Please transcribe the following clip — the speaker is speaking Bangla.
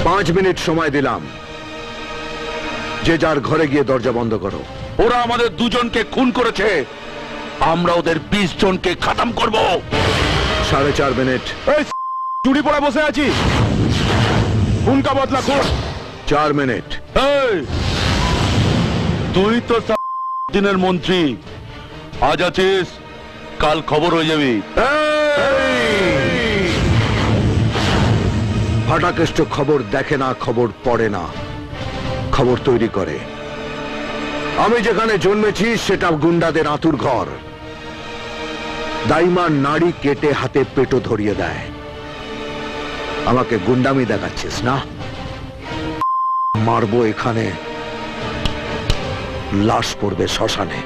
5 মিনিট সময় দিলাম, যে যার ঘরে গিয়ে দরজা বন্ধ করো। ওরা আমাদের দুজনকে খুন করেছে, আমরা ওদের 20 জনকে খতম করব। 4.5 মিনিট। চুরি পড়ে বসে আছি, খুন কা বদলা খুন। 4 মিনিট। এই, তুই তো দিনের মন্ত্রী, আজ আছিস, কাল খবর হয়ে যাবি। ফাটাকেষ্ট খবর দেখে না, খবর পড়ে না, খবর তৈরি করে। আমি যেখানে জন্মেছি সেটা গুন্ডাদের আতুর ঘর। দাইমা নাড়ি কেটে হাতে পেটো ধরিয়ে দেয়। আমাকে গুন্ডামি দেখাচ্ছিস না? মারবো এখানে, লাশ পড়বে শ্মশানে।